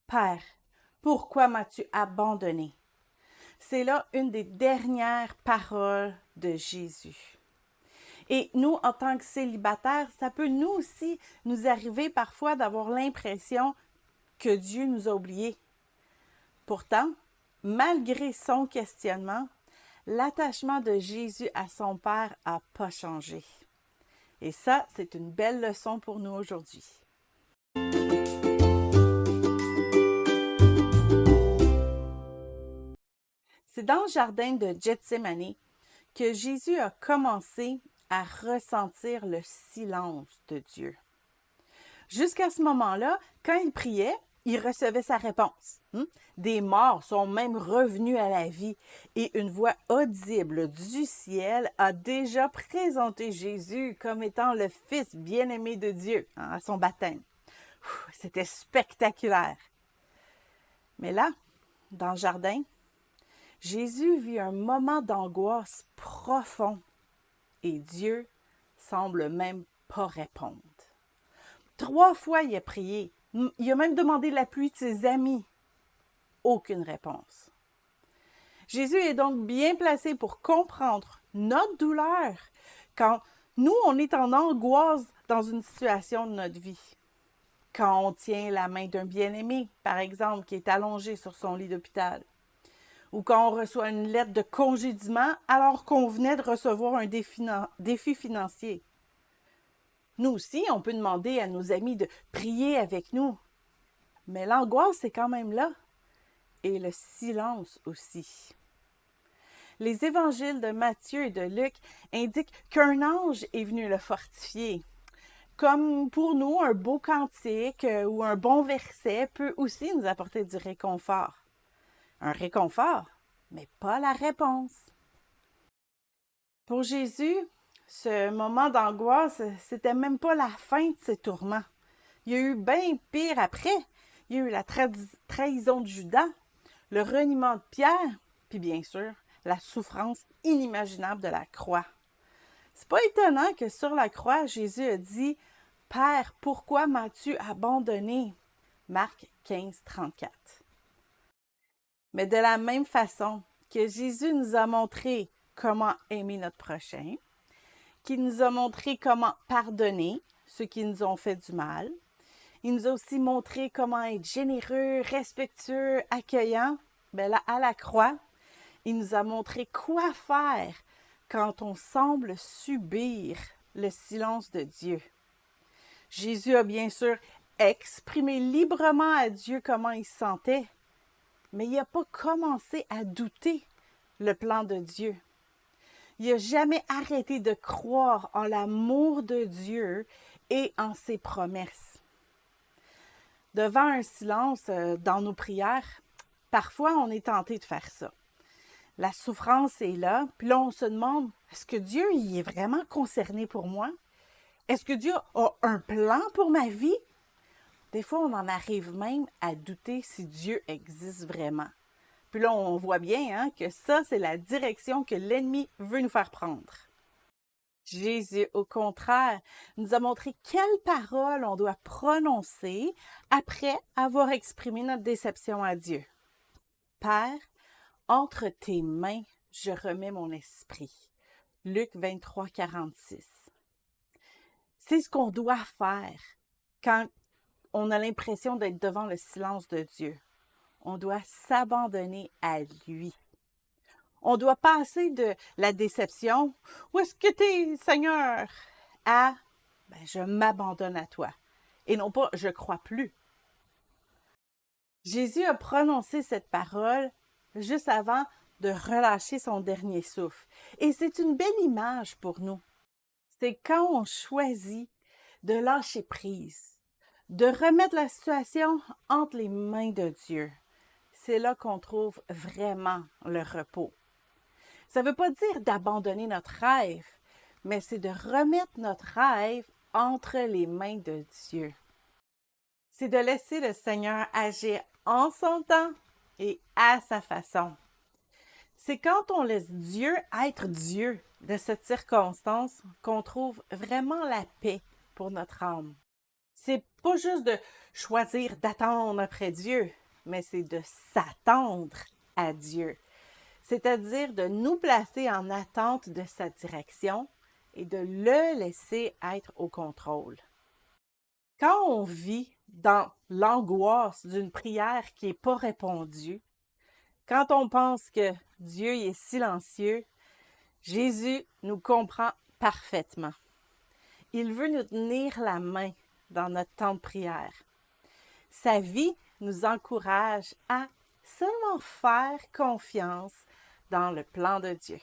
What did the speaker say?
Père, pourquoi m'as-tu abandonné? C'est là une des dernières paroles de Jésus. Et nous, en tant que célibataires, ça peut nous aussi nous arriver parfois d'avoir l'impression que Dieu nous a oubliés. Pourtant, malgré son questionnement, l'attachement de Jésus à son Père n'a pas changé. Et ça, c'est une belle leçon pour nous aujourd'hui. C'est dans le jardin de Gethsémani que Jésus a commencé à ressentir le silence de Dieu. Jusqu'à ce moment-là, quand il priait, il recevait sa réponse. Des morts sont même revenus à la vie et une voix audible du ciel a déjà présenté Jésus comme étant le Fils bien-aimé de Dieu à son baptême. C'était spectaculaire. Mais là, dans le jardin, Jésus vit un moment d'angoisse profond et Dieu semble même pas répondre. 3 fois, il a prié. Il a même demandé l'appui de ses amis. Aucune réponse. Jésus est donc bien placé pour comprendre notre douleur quand nous, on est en angoisse dans une situation de notre vie. Quand on tient la main d'un bien-aimé, par exemple, qui est allongé sur son lit d'hôpital. Ou quand on reçoit une lettre de congédiement alors qu'on venait de recevoir un défi financier. Nous aussi, on peut demander à nos amis de prier avec nous. Mais l'angoisse est quand même là. Et le silence aussi. Les évangiles de Matthieu et de Luc indiquent qu'un ange est venu le fortifier. Comme pour nous, un beau cantique ou un bon verset peut aussi nous apporter du réconfort. Un réconfort, mais pas la réponse. Pour Jésus, ce moment d'angoisse, c'était même pas la fin de ses tourments. Il y a eu bien pire après. Il y a eu la trahison de Judas, le reniement de Pierre, puis bien sûr, la souffrance inimaginable de la croix. C'est pas étonnant que sur la croix, Jésus a dit « Père, pourquoi m'as-tu abandonné? » Marc 15, 34. Mais de la même façon que Jésus nous a montré comment aimer notre prochain, qu'il nous a montré comment pardonner ceux qui nous ont fait du mal, il nous a aussi montré comment être généreux, respectueux, accueillant. Bien là, à la croix, il nous a montré quoi faire quand on semble subir le silence de Dieu. Jésus a bien sûr exprimé librement à Dieu comment il se sentait, mais il n'a pas commencé à douter le plan de Dieu. Il n'a jamais arrêté de croire en l'amour de Dieu et en ses promesses. Devant un silence dans nos prières, parfois on est tenté de faire ça. La souffrance est là, puis là on se demande, est-ce que Dieu y est vraiment concerné pour moi? Est-ce que Dieu a un plan pour ma vie? Des fois, on en arrive même à douter si Dieu existe vraiment. Puis là, on voit bien que ça, c'est la direction que l'ennemi veut nous faire prendre. Jésus, au contraire, nous a montré quelles paroles on doit prononcer après avoir exprimé notre déception à Dieu. Père, entre tes mains, je remets mon esprit. Luc 23, 46. C'est ce qu'on doit faire quand on a l'impression d'être devant le silence de Dieu. On doit s'abandonner à lui. On doit passer de la déception, où est-ce que tu es, Seigneur, à je m'abandonne à toi. Et non pas je crois plus. Jésus a prononcé cette parole juste avant de relâcher son dernier souffle. Et c'est une belle image pour nous. C'est quand on choisit de lâcher prise, de remettre la situation entre les mains de Dieu. C'est là qu'on trouve vraiment le repos. Ça ne veut pas dire d'abandonner notre rêve, mais c'est de remettre notre rêve entre les mains de Dieu. C'est de laisser le Seigneur agir en son temps et à sa façon. C'est quand on laisse Dieu être Dieu de cette circonstance qu'on trouve vraiment la paix pour notre âme. C'est pas juste de choisir d'attendre après Dieu, mais c'est de s'attendre à Dieu. C'est-à-dire de nous placer en attente de sa direction et de le laisser être au contrôle. Quand on vit dans l'angoisse d'une prière qui n'est pas répondue, quand on pense que Dieu est silencieux, Jésus nous comprend parfaitement. Il veut nous tenir la main dans notre temps de prière. Sa vie nous encourage à seulement faire confiance dans le plan de Dieu.